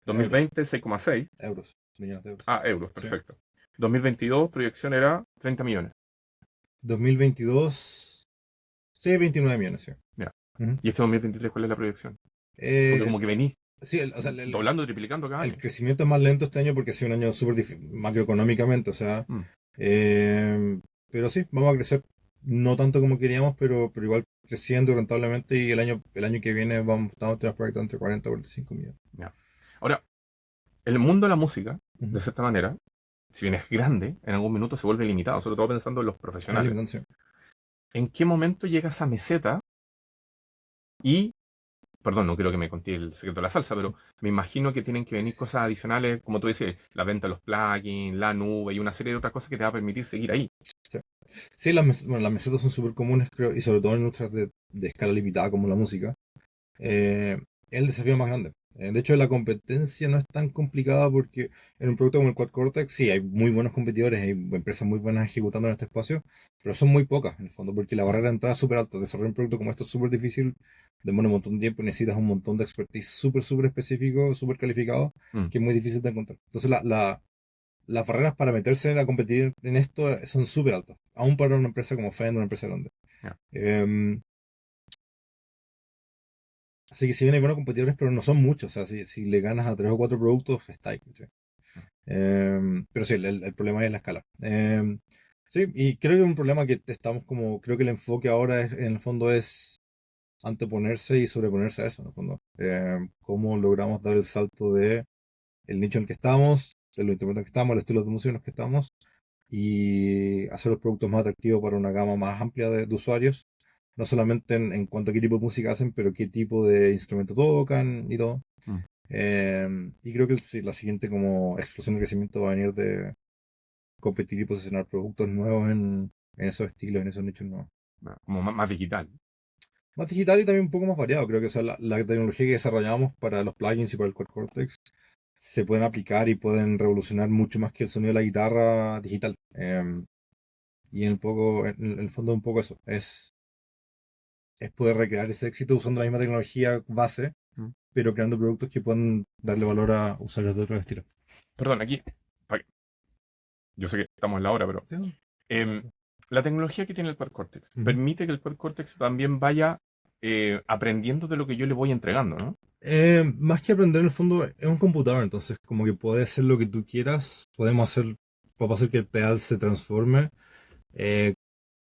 Euros, 2020, 6,6. euros, millones de euros. Ah, euros, Sí. perfecto. 2022, proyección era 30 millones. 2022, sí, 29 millones, sí. Ya. Ujú. ¿Y este 2023 cuál es la proyección? Porque Eh, como que venís sí, o sea, doblando, triplicando cada el año. crecimiento es más lento este año porque ha sido un año súper macroeconómicamente, o sea, Mm. eh, pero sí, vamos a crecer, no tanto como queríamos, pero igual creciendo rentablemente y el año que viene estamos teniendo proyectos entre 40 y 45 millones. Ya. Ahora, el mundo de la música, de Ujú. cierta manera, si bien es grande, en algún minuto se vuelve limitado, sobre todo pensando en los Es profesionales. limitante, sí. ¿En qué momento llega esa meseta y perdón, no creo que me conté el secreto de la salsa, pero me imagino que tienen que venir cosas adicionales, como tú dices, la venta de los plugins, la nube y una serie de otras cosas que te va a permitir seguir ahí. Sí, sí, bueno, las mesetas son súper comunes, creo, y sobre todo en industrias de escala limitada como la música. Es el desafío más grande. De hecho, la competencia no es tan complicada porque en un producto como el Quad Cortex sí hay muy buenos competidores, hay empresas muy buenas ejecutando en este espacio, pero son muy pocas en el fondo porque la barrera de entrada es súper alta. Desarrollar un producto como esto es súper difícil, demora un montón de tiempo y necesitas un montón de expertise súper específico, súper calificado, Mm, que es muy difícil de encontrar. Entonces, las barreras para meterse a competir en esto son súper altas, aún para una empresa como Fender, una empresa grande. ya. Em, Así que si bien hay buenos competidores, pero no son muchos. O sea, si le ganas a tres o cuatro productos, está ahí. ¿Sí? Pero sí, el problema es la escala. Sí, y creo que es un problema que estamos como, creo que el enfoque ahora en el fondo es anteponerse y sobreponerse a eso, en el fondo. Cómo logramos dar el salto de el nicho en el que estamos, de los instrumentos en que estamos, el estilo de música en los que estamos, y hacer los productos más atractivos para una gama más amplia de usuarios, no solamente en cuanto a qué tipo de música hacen, pero qué tipo de instrumento tocan y todo. Mm, Y creo que sí, la siguiente como explosión de crecimiento va a venir de competir y posicionar productos nuevos en esos estilos, en esos nichos nuevos. ya. Como más digital. Más digital y también un poco más variado. Creo que o sea, la tecnología que desarrollamos para los plugins y para el Quad Cortex se pueden aplicar y pueden revolucionar mucho más que el sonido de la guitarra digital. Y en el fondo un poco eso. Es es poder recrear ese éxito usando la misma tecnología base, Mm. pero creando productos que puedan darle valor a usuarios de otros estilos. Perdón, aquí, yo sé que estamos en la hora, pero Sí. em, la tecnología que tiene el Quad Cortex Ujú. permite que el Quad Cortex también vaya aprendiendo de lo que yo le voy entregando, ¿no? Más que aprender, en el fondo, es un computador, entonces como que puede hacer lo que tú quieras, podemos hacer que el pedal se transforme eh,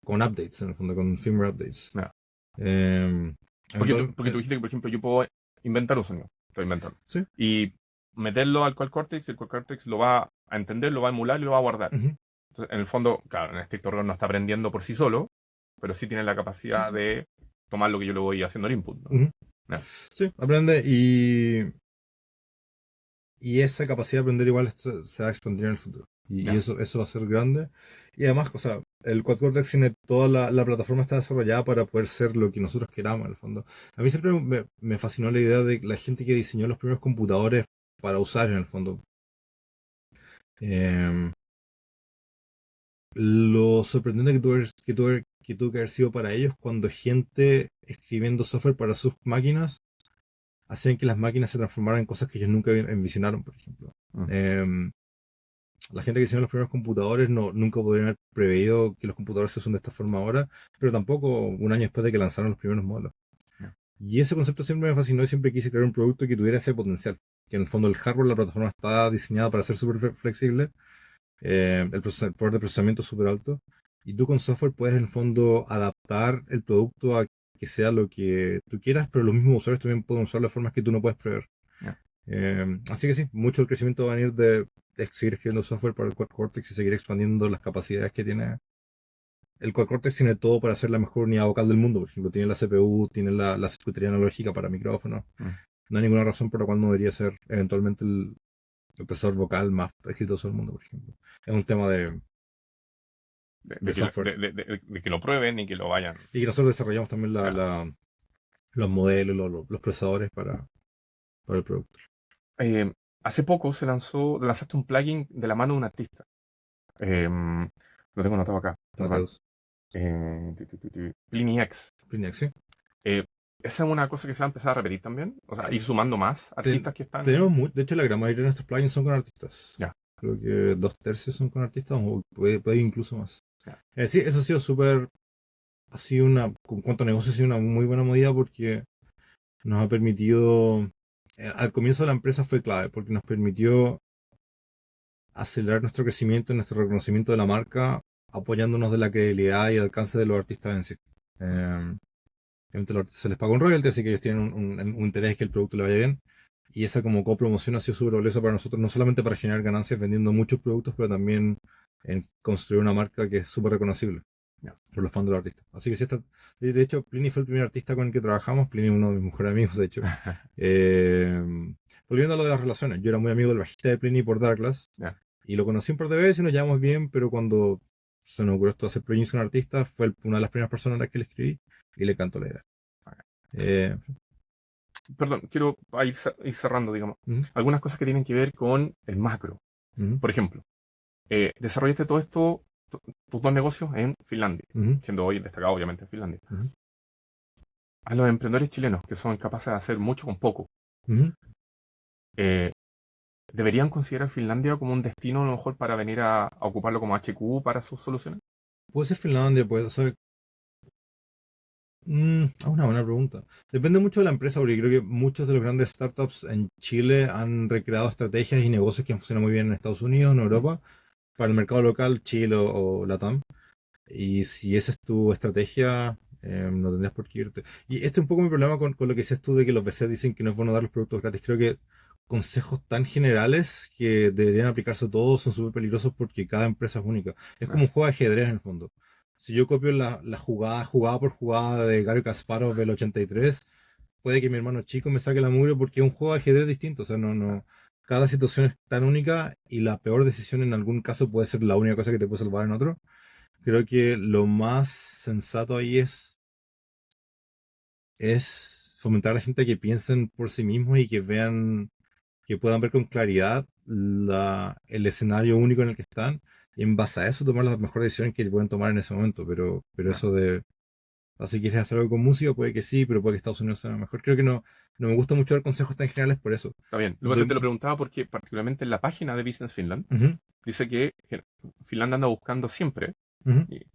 con updates, en el fondo, con firmware updates. Ya. Eh, Porque tú dijiste que, por ejemplo, yo puedo inventar un sonido, estoy inventando, sí. y meterlo al Quad Cortex, y el Quad Cortex lo va a entender, lo va a emular y lo va a guardar. Ujú. Entonces, en el fondo, claro, en estricto rigor no está aprendiendo por sí solo, pero sí tiene la Sí, capacidad sí. de tomar lo que yo le voy haciendo el input, ¿no? Ujú. Ya. Sí, aprende y esa capacidad de aprender igual se va a expandir en el futuro. Y Ya. eso va a ser grande. Y además, o sea, el Quad Cortex tiene toda la plataforma está desarrollada para poder ser lo que nosotros queramos, en el fondo. A mí siempre me fascinó la idea de la gente que diseñó los primeros computadores para usar, en el fondo. Eh, lo sorprendente que tuvo que haber sido para ellos cuando gente escribiendo software para sus máquinas hacían que las máquinas se transformaran en cosas que ellos nunca envisionaron, por ejemplo. Mm. Eh, la gente que diseñó los primeros computadores nunca podrían haber preveído que los computadores se usan de esta forma ahora, pero tampoco un año después de que lanzaron los primeros modelos. Ya. Y ese concepto siempre me fascinó y siempre quise crear un producto que tuviera ese potencial. Que en el fondo el hardware, la plataforma está diseñada para ser súper flexible, el poder de procesamiento es súper alto, y tú con software puedes en el fondo adaptar el producto a que sea lo que tú quieras, pero los mismos usuarios también pueden usarlo de formas que tú no puedes prever. Ya. Así que sí, mucho del crecimiento va a venir de seguir escribiendo software para el Quad Cortex y seguir expandiendo las capacidades que tiene. El Quad Cortex tiene todo para ser la mejor unidad vocal del mundo. Por ejemplo, tiene la CPU, tiene la circuitería analógica para micrófonos. Mm. No hay ninguna razón por la cual no debería ser eventualmente el procesador vocal más exitoso del mundo, por ejemplo. Es un tema de software. De que lo prueben y que lo vayan. Y que nosotros desarrollamos también Claro. los modelos, los procesadores para el producto. Eh, Hace poco lanzaste un plugin de la mano de un artista. Lo tengo anotado acá, perdón. Mateus, Pliny X. Plinex, ¿sí? Eh, Esa es una cosa que se va a empezar a repetir también. O sea, ir sumando más Ten- artistas que están. tenemos de hecho, la gran mayoría de nuestros plugins son con artistas. Ya, Creo que 2/3 son con artistas, o puede incluso más. ya, Sí, eso ha sido súper. Ha sido con cuanto a negocio, ha sido una muy buena medida porque nos ha permitido. Al comienzo de la empresa fue clave porque nos permitió acelerar nuestro crecimiento y nuestro reconocimiento de la marca, apoyándonos de la credibilidad y el alcance de los artistas en sí. Obviamente se les paga un royalty, así que ellos tienen un interés que el producto le vaya bien. Y esa como copromoción ha sido súper valiosa para nosotros, no solamente para generar ganancias vendiendo muchos productos, pero también en construir una marca que es súper reconocible ya. por los fans de los artistas. Así que sí, de hecho, Pliny fue el primer artista con el que trabajamos, Pliny es uno de mis mejores amigos, de hecho. Eh, Volviendo a lo de las relaciones, yo era muy amigo del bajista de Pliny por Douglas, Ya. y lo conocí un par de veces y nos llevamos bien, pero cuando se nos ocurrió esto de hacer Pliny con un artista, fue una de las primeras personas a las que le escribí y le cantó la idea. Eh, Perdón, quiero ir cerrando, digamos. ujú, Algunas cosas que tienen que ver con el macro. ujú, Por ejemplo, desarrollaste todo esto, tus dos negocios en Finlandia, ujú, siendo hoy destacado obviamente en Finlandia. ujú, A los emprendedores chilenos que son capaces de hacer mucho con poco, ujú. eh, ¿deberían considerar Finlandia como un destino a lo mejor para venir a ocuparlo como HQ para sus soluciones? Puede ser Finlandia, puede ser. Una buena pregunta. Depende mucho de la empresa, porque creo que muchos de los grandes startups en Chile han recreado estrategias y negocios que han funcionado muy bien en Estados Unidos, en Mm. Europa, para el mercado local, Chile o Latam. Y si esa es tu estrategia, no tendrías por qué irte. Y este es un poco mi problema con lo que dices tú de que los VC dicen que no es bueno dar los productos gratis. Creo que consejos tan generales que deberían aplicarse a todos son súper peligrosos porque cada empresa es única. Es como Ah, un juego de ajedrez en el fondo. Si yo copio la jugada por jugada de Garry Kasparov del 83, puede que mi hermano chico me saque la mugre porque es un juego de ajedrez distinto. O sea, ah, cada situación es tan única y la peor decisión en algún caso puede ser la única cosa que te puede salvar en otro. Creo que lo más sensato ahí es fomentar a la gente a que piensen por sí mismos y que vean, que puedan ver con claridad el escenario único en el que están y en base a eso tomar las mejores decisiones que pueden tomar en ese momento. Pero ah. eso de Así quieres hacer algo con música, puede que sí, pero puede que Estados Unidos sea mejor. Creo que no me gusta mucho dar consejos tan generales por eso. Está bien. Lo que pasa es que te lo preguntaba porque, particularmente en la página de Business Finland, Ujú, dice que Finlandia anda buscando siempre ujú, y,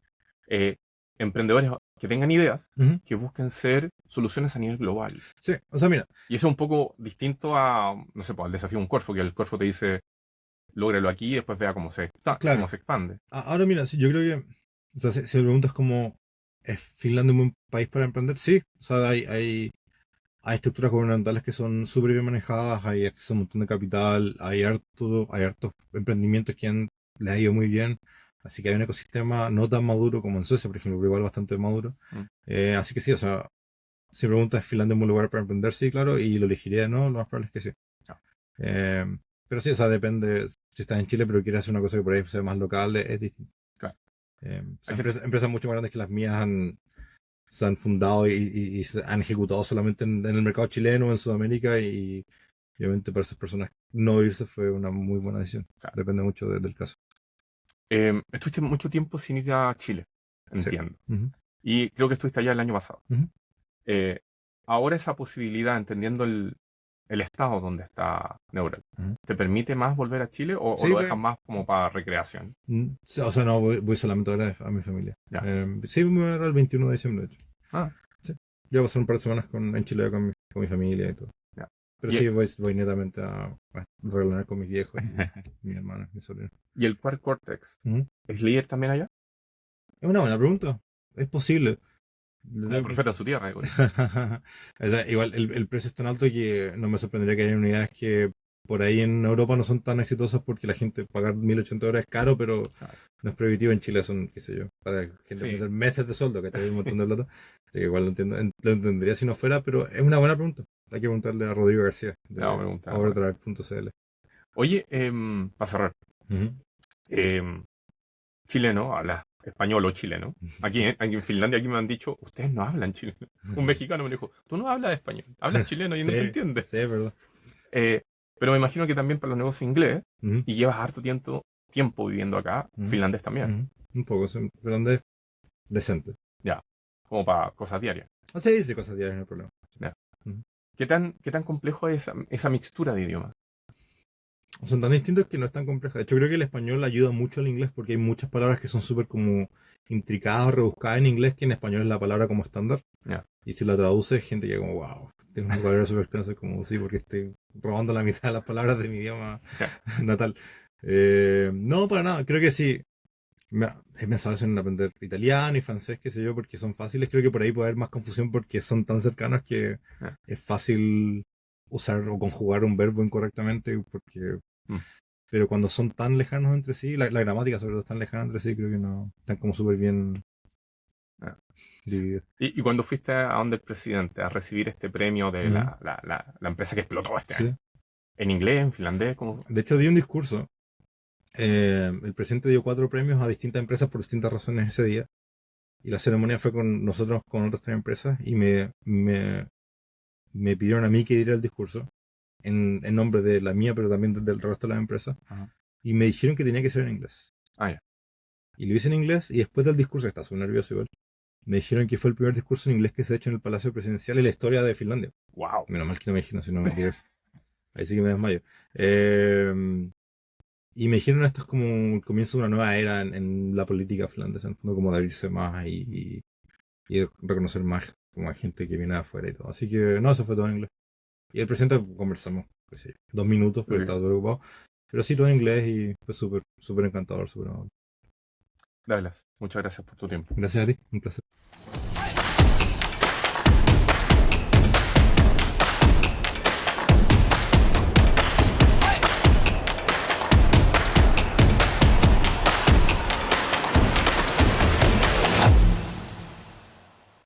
emprendedores que tengan ideas ujú. que busquen ser soluciones a nivel global. Sí, o sea, mira, Y eso es un poco distinto a, no sé, pues, al desafío de un Corfo, que el Corfo te dice, lógrelo aquí y después vea cómo claro. se expande. Ahora mira, sí, yo creo que, o sea, si me preguntas como, ¿es Finlandia un buen país para emprender? Sí, o sea, hay estructuras gubernamentales que son súper bien manejadas, hay acceso a un montón de capital, hay hartos emprendimientos les ha ido muy bien, así que hay un ecosistema no tan maduro como en Suecia, por ejemplo, pero igual bastante maduro. Mm. Así que sí, o sea, si me preguntas, ¿es Finlandia un buen lugar para emprender? Sí, claro, y lo elegiría, ¿no? Lo más probable es que sí. Ah. Eh, pero sí, o sea, depende, si estás en Chile pero quieres hacer una cosa que por ahí sea más local, es distinto. Claro. O sea, empresas mucho más grandes que las mías se han fundado y se han ejecutado solamente en el mercado chileno o en Sudamérica y obviamente para esas personas no irse fue una muy buena decisión. Claro. Depende mucho del caso. Estuviste mucho tiempo sin ir a Chile, Sí. entiendo. Ujú, Y creo que estuviste allá el año pasado. ujú. Eh, Ahora esa posibilidad, entendiendo el estado donde está Neural, Ujú. ¿te permite más volver a Chile o Sí, lo dejas más como para recreación? sí, o sea, no, voy solamente ahora a mi familia. Ya. Sí, me voy a ver el 21 de diciembre, de hecho. Ah, Sí. Yo voy a pasar un par de semanas en Chile con mi familia y todo. ya. Pero ¿Y, sí, voy netamente a relacionar con mis viejos y mis hermanos, mis sobrinos. y el Quark Cortex Ujú. es líder también allá? Es una buena pregunta. Es posible. Como profeta en su tierra, digo. O sea, igual el precio es tan alto que no me sorprendería que haya unidades que por ahí en Europa no son tan exitosas porque la gente pagar 1.080 euros es caro, pero Claro. no es prohibitivo. En Chile son, qué sé yo, para gente Sí. puede ser meses de sueldo, que te da un montón Sí. de plata. Así que igual lo entiendo, lo entendería si no fuera, pero es una buena pregunta. Hay que preguntarle a Rodrigo García Te voy a de preguntar. Overdraft.cl. Oye, para cerrar, Ujú. em, chileno, habla español o chileno. Aquí en Finlandia aquí me han dicho, ustedes no hablan chileno. Un mexicano me dijo, tú no hablas español, hablas chileno y no se Sí, entiende. sí, es verdad. Eh, pero me imagino que también para los negocios inglés, Ujú, y llevas harto tiempo viviendo acá, ujú, finlandés también. ujú. Un poco, es un finlandés decente. Ya, como para cosas diarias. O sea, dice cosas diarias, no hay problema. Ya. Ujú. ¿Qué tan complejo es esa mixtura de idiomas? Son tan distintos que no es tan compleja. De hecho, creo que el español ayuda mucho al inglés porque hay muchas palabras que son súper como intricadas o rebuscadas en inglés que en español es la palabra como estándar. Ya. Y si la traduce, gente que como, wow, tengo una palabra súper extensa, como sí, porque estoy robando la mitad de las palabras de mi idioma Ya. natal. No, para nada. Creo que sí. He pensado en aprender italiano y francés, qué sé yo, porque son fáciles. Creo que por ahí puede haber más confusión porque son tan cercanos que Ya. es fácil usar o conjugar un verbo incorrectamente porque Mm. pero cuando son tan lejanos entre sí, la gramática sobre todo es tan lejana entre sí, creo que no están como súper bien Ya. divididos. Y cuando fuiste a donde el presidente a recibir este premio de Ujú. la empresa que explotó este año, Sí. ¿en inglés, en finlandés? ¿Cómo? De hecho, di un discurso. El presidente dio 4 premios a distintas empresas por distintas razones ese día. Y la ceremonia fue con nosotros, con otras 3 empresas, y me pidieron a mí que diera el discurso en nombre de la mía, pero también del resto de las empresas. Ajá. Y me dijeron que tenía que ser en inglés. Ah, ya. Y lo hice en inglés, y después del discurso, que estaba súper nervioso igual, me dijeron que fue el primer discurso en inglés que se ha hecho en el Palacio Presidencial en la historia de Finlandia. Wow. Menos mal que no me dijeron, si no me quedé. Ahí sí que me desmayo. Y me dijeron esto es como el comienzo de una nueva era en la política finlandesa, en el fondo como de abrirse más y reconocer más como a gente que viene de afuera y todo. Así que no, eso fue todo en inglés. Y el presidente conversamos, pues sí, 2 minutos porque Sí. estaba todo ocupado. Pero sí, todo en inglés y fue súper, súper encantador, súper amable. Douglas, muchas gracias por tu tiempo. Gracias a ti, un placer.